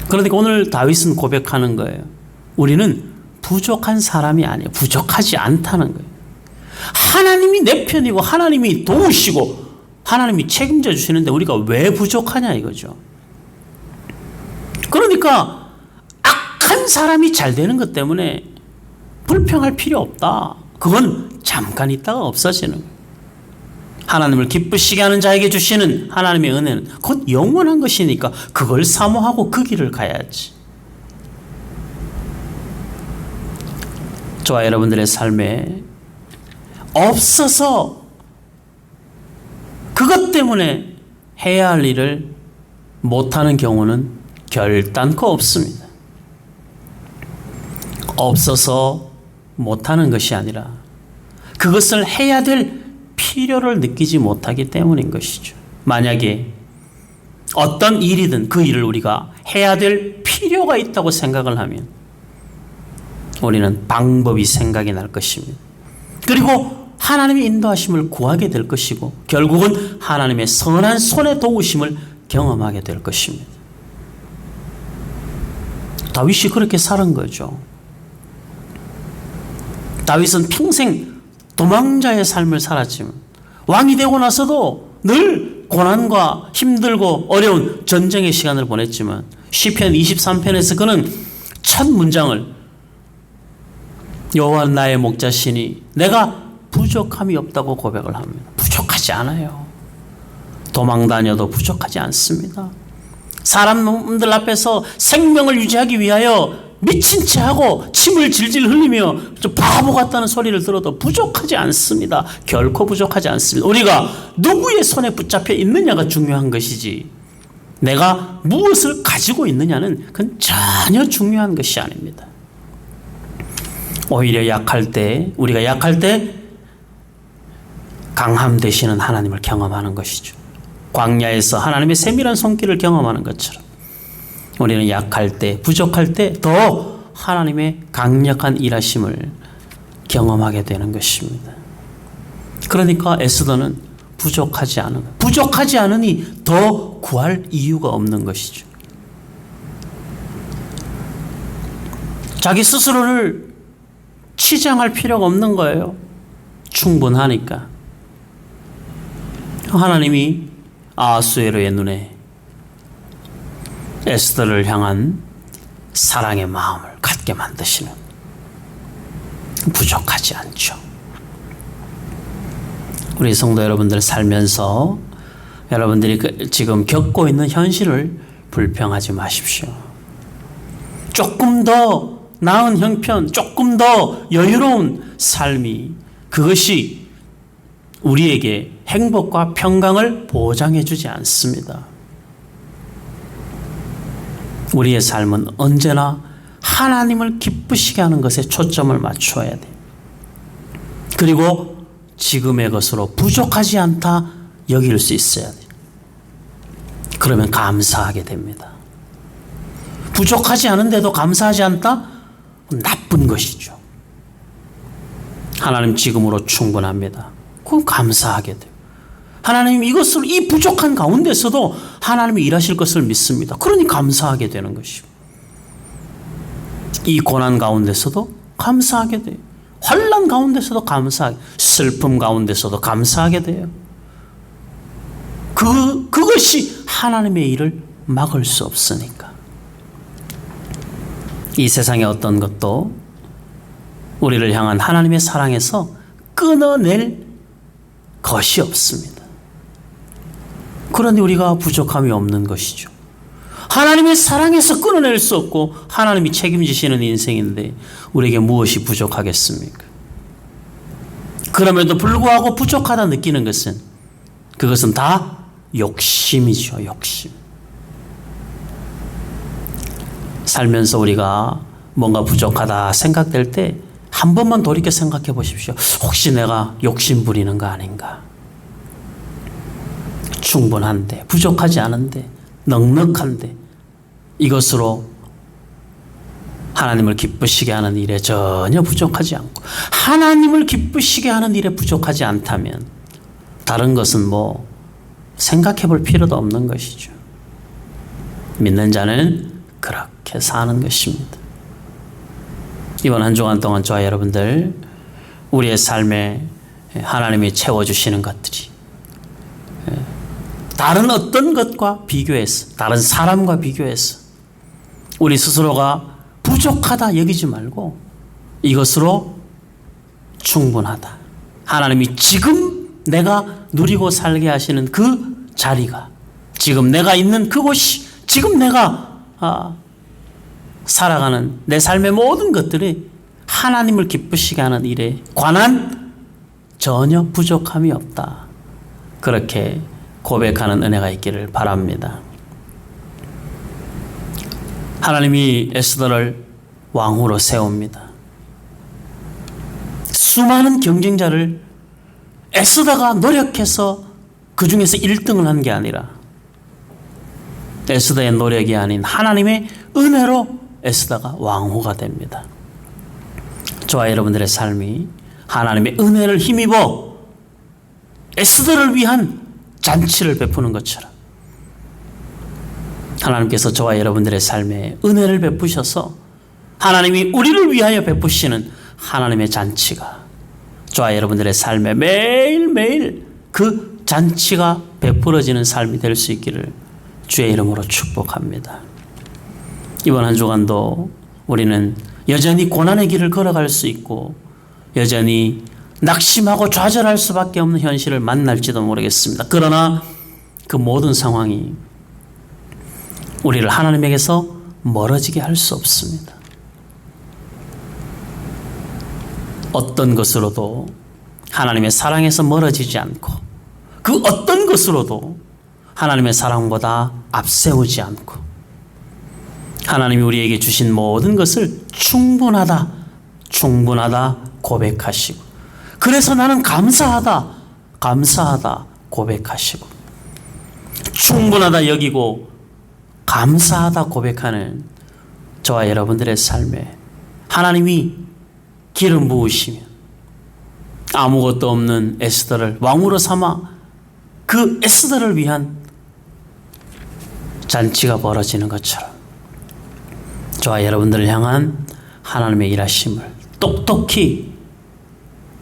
Speaker 2: 그러니까 오늘 다윗은 고백하는 거예요. 우리는 부족한 사람이 아니에요. 부족하지 않다는 거예요. 하나님이 내 편이고 하나님이 도우시고 하나님이 책임져 주시는데 우리가 왜 부족하냐 이거죠. 그러니까 악한 사람이 잘 되는 것 때문에 불평할 필요 없다. 그건 잠깐 있다가 없어지는 거예요. 하나님을 기쁘시게 하는 자에게 주시는 하나님의 은혜는 곧 영원한 것이니까 그걸 사모하고 그 길을 가야지. 저와 여러분들의 삶에 없어서 그것 때문에 해야 할 일을 못하는 경우는 결단코 없습니다. 없어서 못하는 것이 아니라 그것을 해야 될 필요를 느끼지 못하기 때문인 것이죠. 만약에 어떤 일이든 그 일을 우리가 해야 될 필요가 있다고 생각을 하면 우리는 방법이 생각이 날 것입니다. 그리고 하나님의 인도하심을 구하게 될 것이고 결국은 하나님의 선한 손의 도우심을 경험하게 될 것입니다. 다윗이 그렇게 살은 거죠. 다윗은 평생 도망자의 삶을 살았지만 왕이 되고 나서도 늘 고난과 힘들고 어려운 전쟁의 시간을 보냈지만 시편 23편에서 그는 첫 문장을 여호와 나의 목자시니 내가 부족함이 없다고 고백을 합니다. 부족하지 않아요. 도망 다녀도 부족하지 않습니다. 사람들 앞에서 생명을 유지하기 위하여 미친 채 하고 침을 질질 흘리며 바보 같다는 소리를 들어도 부족하지 않습니다. 결코 부족하지 않습니다. 우리가 누구의 손에 붙잡혀 있느냐가 중요한 것이지 내가 무엇을 가지고 있느냐는 그건 전혀 중요한 것이 아닙니다. 오히려 약할 때, 우리가 약할 때 강함 되시는 하나님을 경험하는 것이죠. 광야에서 하나님의 세밀한 손길을 경험하는 것처럼 우리는 약할 때, 부족할 때 더 하나님의 강력한 일하심을 경험하게 되는 것입니다. 그러니까 에스더는 부족하지 않으니 더 구할 이유가 없는 것이죠. 자기 스스로를 치장할 필요가 없는 거예요. 충분하니까. 하나님이 아하수에로의 눈에 에스더를 향한 사랑의 마음을 갖게 만드시는, 부족하지 않죠. 우리 성도 여러분들 살면서 여러분들이 지금 겪고 있는 현실을 불평하지 마십시오. 조금 더 나은 형편, 조금 더 여유로운 삶이, 그것이 우리에게 행복과 평강을 보장해 주지 않습니다. 우리의 삶은 언제나 하나님을 기쁘시게 하는 것에 초점을 맞춰야 돼요. 그리고 지금의 것으로 부족하지 않다 여길 수 있어야 돼요. 그러면 감사하게 됩니다. 부족하지 않은데도 감사하지 않다? 나쁜 것이죠. 하나님 지금으로 충분합니다. 그럼 감사하게 돼요. 하나님 이것을, 이 부족한 가운데서도 하나님이 일하실 것을 믿습니다. 그러니 감사하게 되는 것이고, 이 고난 가운데서도 감사하게 돼요. 환난 가운데서도 감사하게, 슬픔 가운데서도 감사하게 돼요. 그것이 하나님의 일을 막을 수 없으니까. 이 세상의 어떤 것도 우리를 향한 하나님의 사랑에서 끊어낼 것이 없습니다. 그런데 우리가 부족함이 없는 것이죠. 하나님의 사랑에서 끊어낼 수 없고 하나님이 책임지시는 인생인데 우리에게 무엇이 부족하겠습니까? 그럼에도 불구하고 부족하다 느끼는 것은, 그것은 다 욕심이죠. 욕심. 살면서 우리가 뭔가 부족하다 생각될 때 한 번만 돌이켜 생각해 보십시오. 혹시 내가 욕심 부리는 거 아닌가? 충분한데, 부족하지 않은데, 넉넉한데, 이것으로 하나님을 기쁘시게 하는 일에 전혀 부족하지 않고, 하나님을 기쁘시게 하는 일에 부족하지 않다면 다른 것은 뭐 생각해 볼 필요도 없는 것이죠. 믿는 자는 그렇게 사는 것입니다. 이번 한 주간 동안 저와 여러분들, 우리의 삶에 하나님이 채워주시는 것들이 다른 어떤 것과 비교해서, 다른 사람과 비교해서 우리 스스로가 부족하다 여기지 말고 이것으로 충분하다. 하나님이 지금 내가 누리고 살게 하시는 그 자리가, 지금 내가 있는 그곳이, 지금 내가 살아가는 내 삶의 모든 것들이 하나님을 기쁘시게 하는 일에 관한 전혀 부족함이 없다. 그렇게 고백하는 은혜가 있기를 바랍니다. 하나님이 에스더를 왕으로 세웁니다. 수많은 경쟁자를 에스더가 노력해서 그 중에서 1등을 한 게 아니라 에스더의 노력이 아닌 하나님의 은혜로 에스더가 왕후가 됩니다. 저와 여러분들의 삶이 하나님의 은혜를 힘입어 에스더를 위한 잔치를 베푸는 것처럼 하나님께서 저와 여러분들의 삶에 은혜를 베푸셔서 하나님이 우리를 위하여 베푸시는 하나님의 잔치가 저와 여러분들의 삶에 매일매일 그 잔치가 베풀어지는 삶이 될 수 있기를 주의 이름으로 축복합니다. 이번 한 주간도 우리는 여전히 고난의 길을 걸어갈 수 있고 여전히 낙심하고 좌절할 수밖에 없는 현실을 만날지도 모르겠습니다. 그러나 그 모든 상황이 우리를 하나님에게서 멀어지게 할 수 없습니다. 어떤 것으로도 하나님의 사랑에서 멀어지지 않고 그 어떤 것으로도 하나님의 사랑보다 앞세우지 않고 하나님이 우리에게 주신 모든 것을 충분하다, 충분하다 고백하시고 그래서 나는 감사하다, 감사하다 고백하시고 충분하다 여기고 감사하다 고백하는 저와 여러분들의 삶에 하나님이 기름 부으시며 아무것도 없는 에스더를 왕으로 삼아 그 에스더를 위한 잔치가 벌어지는 것처럼 저와 여러분들을 향한 하나님의 일하심을 똑똑히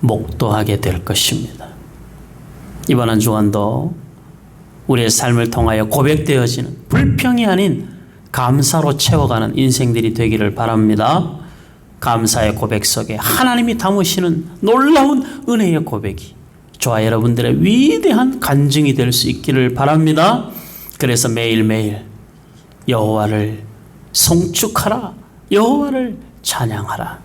Speaker 2: 목도하게 될 것입니다. 이번 한 주간도 우리의 삶을 통하여 고백되어지는 불평이 아닌 감사로 채워가는 인생들이 되기를 바랍니다. 감사의 고백 속에 하나님이 담으시는 놀라운 은혜의 고백이 저와 여러분들의 위대한 간증이 될 수 있기를 바랍니다. 그래서 매일매일 여호와를 송축하라, 여호와를 찬양하라,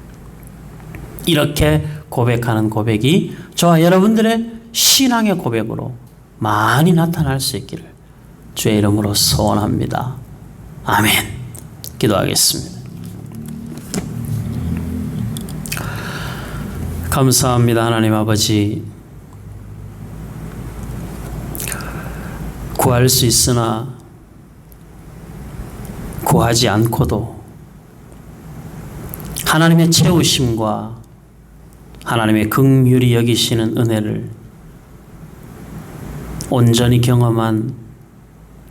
Speaker 2: 이렇게 고백하는 고백이 저와 여러분들의 신앙의 고백으로 많이 나타날 수 있기를 주의 이름으로 소원합니다. 아멘. 기도하겠습니다. 감사합니다. 하나님 아버지, 구할 수 있으나 구하지 않고도 하나님의 채우심과 하나님의 긍휼히 여기시는 은혜를 온전히 경험한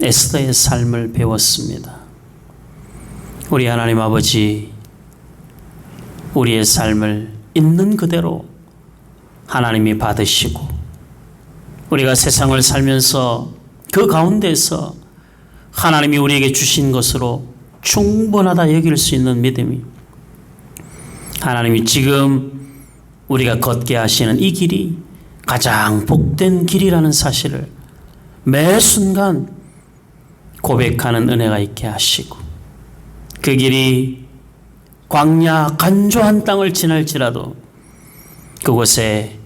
Speaker 2: 에스더의 삶을 배웠습니다. 우리 하나님 아버지, 우리의 삶을 있는 그대로 하나님이 받으시고 우리가 세상을 살면서 그 가운데서 하나님이 우리에게 주신 것으로 충분하다 여길 수 있는 믿음이, 하나님이 지금 우리가 걷게 하시는 이 길이 가장 복된 길이라는 사실을 매 순간 고백하는 은혜가 있게 하시고 그 길이 광야 간조한 땅을 지날지라도 그곳에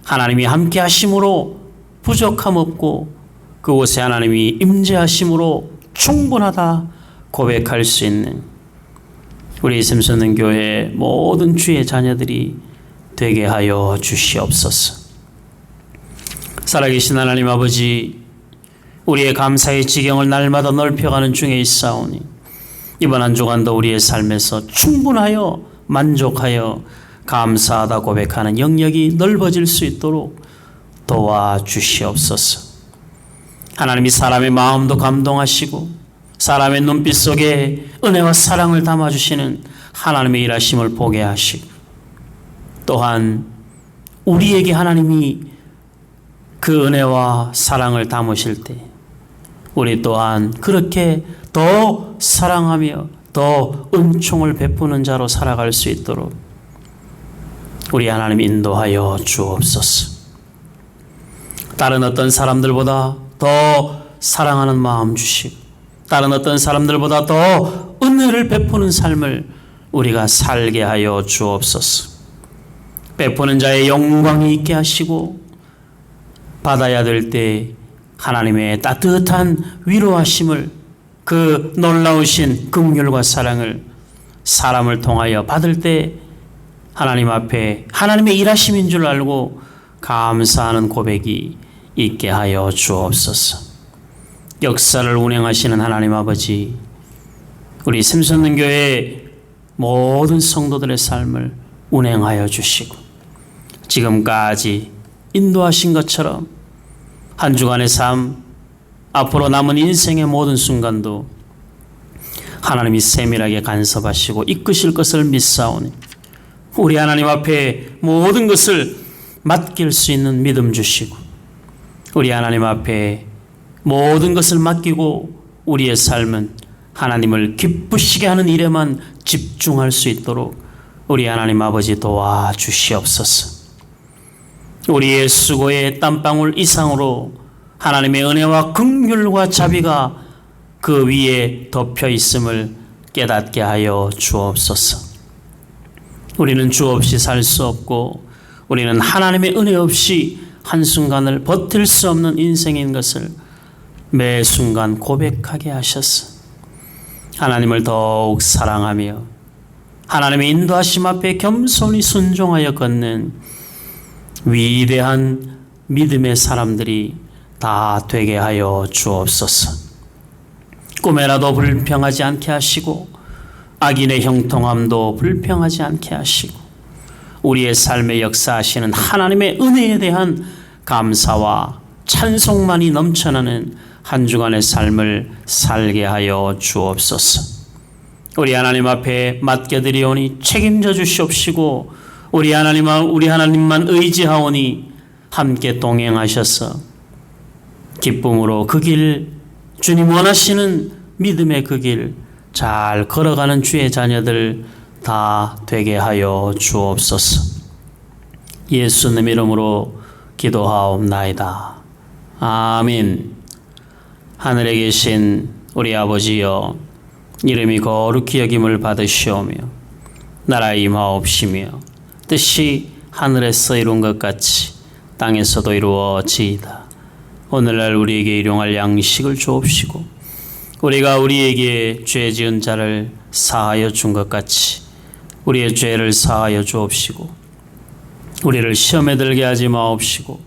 Speaker 2: 하나님이 함께 하심으로 부족함 없고 그곳에 하나님이 임재하심으로 충분하다 고백할 수 있는 우리 샘서는 교회 모든 주의 자녀들이 되게 하여 주시옵소서. 살아계신 하나님 아버지, 우리의 감사의 지경을 날마다 넓혀가는 중에 있사오니 이번 한 주간도 우리의 삶에서 충분하여 만족하여 감사하다 고백하는 영역이 넓어질 수 있도록 도와주시옵소서. 하나님이 사람의 마음도 감동하시고 사람의 눈빛 속에 은혜와 사랑을 담아주시는 하나님의 일하심을 보게 하시고 또한 우리에게 하나님이 그 은혜와 사랑을 담으실 때 우리 또한 그렇게 더 사랑하며 더 은총을 베푸는 자로 살아갈 수 있도록 우리 하나님 인도하여 주옵소서. 다른 어떤 사람들보다 더 사랑하는 마음 주시고 다른 어떤 사람들보다 더 은혜를 베푸는 삶을 우리가 살게 하여 주옵소서. 베푸는 자의 영광이 있게 하시고 받아야 될 때 하나님의 따뜻한 위로하심을 그 놀라우신 긍휼과 사랑을 사람을 통하여 받을 때 하나님 앞에 하나님의 일하심인 줄 알고 감사하는 고백이 있게 하여 주옵소서. 역사를 운행하시는 하나님 아버지, 우리 샘선능교회 모든 성도들의 삶을 운행하여 주시고 지금까지 인도하신 것처럼 한 주간의 삶, 앞으로 남은 인생의 모든 순간도 하나님이 세밀하게 간섭하시고 이끄실 것을 믿사오니 우리 하나님 앞에 모든 것을 맡길 수 있는 믿음 주시고 우리 하나님 앞에 모든 것을 맡기고 우리의 삶은 하나님을 기쁘시게 하는 일에만 집중할 수 있도록 우리 하나님 아버지 도와주시옵소서. 우리의 수고의 땀방울 이상으로 하나님의 은혜와 긍휼과 자비가 그 위에 덮여 있음을 깨닫게 하여 주옵소서. 우리는 주 없이 살 수 없고 우리는 하나님의 은혜 없이 한순간을 버틸 수 없는 인생인 것을 매 순간 고백하게 하셔서 하나님을 더욱 사랑하며 하나님의 인도하심 앞에 겸손히 순종하여 걷는 위대한 믿음의 사람들이 다 되게 하여 주옵소서. 꿈에라도 불평하지 않게 하시고 악인의 형통함도 불평하지 않게 하시고 우리의 삶에 역사하시는 하나님의 은혜에 대한 감사와 찬송만이 넘쳐나는 한 주간의 삶을 살게 하여 주옵소서. 우리 하나님 앞에 맡겨드리오니 책임져 주시옵시고 우리 하나님만 의지하오니 함께 동행하셔서 기쁨으로 그 길, 주님 원하시는 믿음의 그 길 잘 걸어가는 주의 자녀들 다 되게 하여 주옵소서. 예수님 이름으로 기도하옵나이다. 아멘. 하늘에 계신 우리 아버지여, 이름이 거룩히 여김을 받으시오며 나라 임하옵시며 뜻이 하늘에서 이룬 것 같이 땅에서도 이루어지이다. 오늘날 우리에게 일용할 양식을 주옵시고 우리가 우리에게 죄 지은 자를 사하여 준 것 같이 우리의 죄를 사하여 주옵시고 우리를 시험에 들게 하지 마옵시고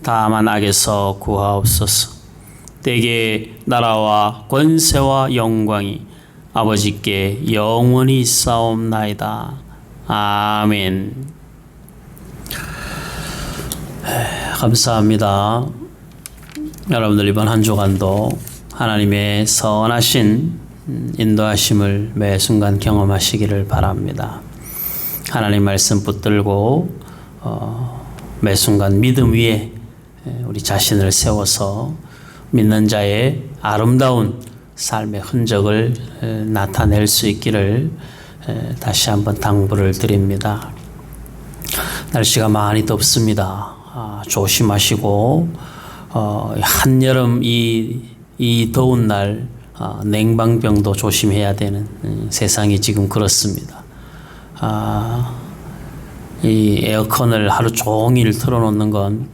Speaker 2: 다만 악에서 구하옵소서. 내게 나라와 권세와 영광이 아버지께 영원히 있사옵나이다. 아멘. 감사합니다. 여러분들 이번 한 주간도 하나님의 선하신 인도하심을 매 순간 경험하시기를 바랍니다. 하나님 말씀 붙들고 매 순간 믿음 위에 우리 자신을 세워서 믿는 자의 아름다운 삶의 흔적을 나타낼 수 있기를 다시 한번 당부를 드립니다. 날씨가 많이 덥습니다. 조심하시고 한여름 이 더운 날 냉방병도 조심해야 되는 세상이 지금 그렇습니다. 이 에어컨을 하루 종일 틀어놓는 건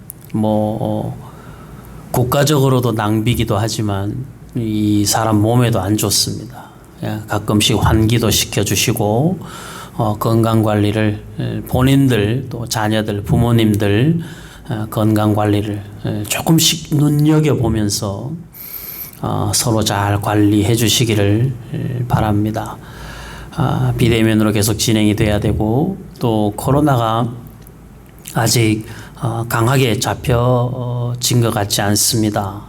Speaker 2: 국가적으로도 낭비기도 하지만 이 사람 몸에도 안 좋습니다. 가끔씩 환기도 시켜주시고 건강관리를 본인들 또 자녀들 부모님들 건강관리를 조금씩 눈여겨보면서 서로 잘 관리해 주시기를 바랍니다. 비대면으로 계속 진행이 돼야 되고 또 코로나가 아직 강하게 잡혀진 것 같지 않습니다.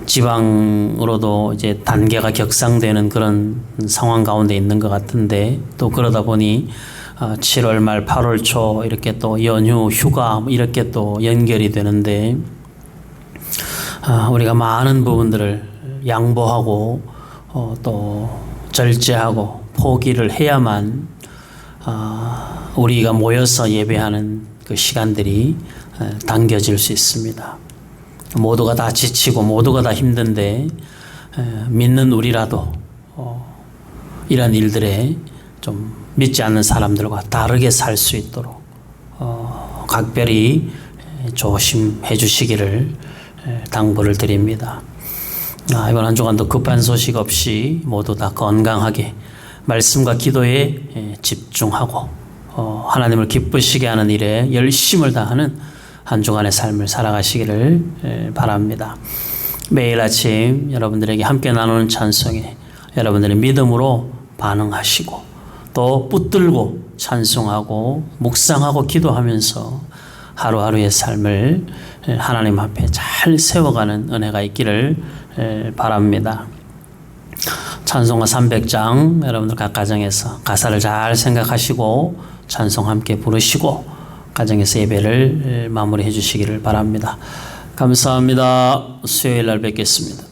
Speaker 2: 지방으로도 이제 단계가 격상되는 그런 상황 가운데 있는 것 같은데 또 그러다 보니 7월 말 8월 초 이렇게 또 연휴 휴가 이렇게 또 연결이 되는데 우리가 많은 부분들을 양보하고 또 절제하고 포기를 해야만 우리가 모여서 예배하는 그 시간들이 당겨질 수 있습니다. 모두가 다 지치고 모두가 다 힘든데 믿는 우리라도 이런 일들에 좀 믿지 않는 사람들과 다르게 살 수 있도록 각별히 조심해 주시기를 당부를 드립니다. 이번 한 주간도 급한 소식 없이 모두 다 건강하게 말씀과 기도에 집중하고 하나님을 기쁘시게 하는 일에 열심을 다하는 한 주간의 삶을 살아가시기를 바랍니다. 매일 아침 여러분들에게 함께 나누는 찬송에 여러분들의 믿음으로 반응하시고 또 붙들고 찬송하고 묵상하고 기도하면서 하루하루의 삶을 하나님 앞에 잘 세워가는 은혜가 있기를 바랍니다. 찬송가 300장 여러분들 각 가정에서 가사를 잘 생각하시고 찬송 함께 부르시고 가정에서 예배를 마무리해 주시기를 바랍니다. 감사합니다. 수요일 날 뵙겠습니다.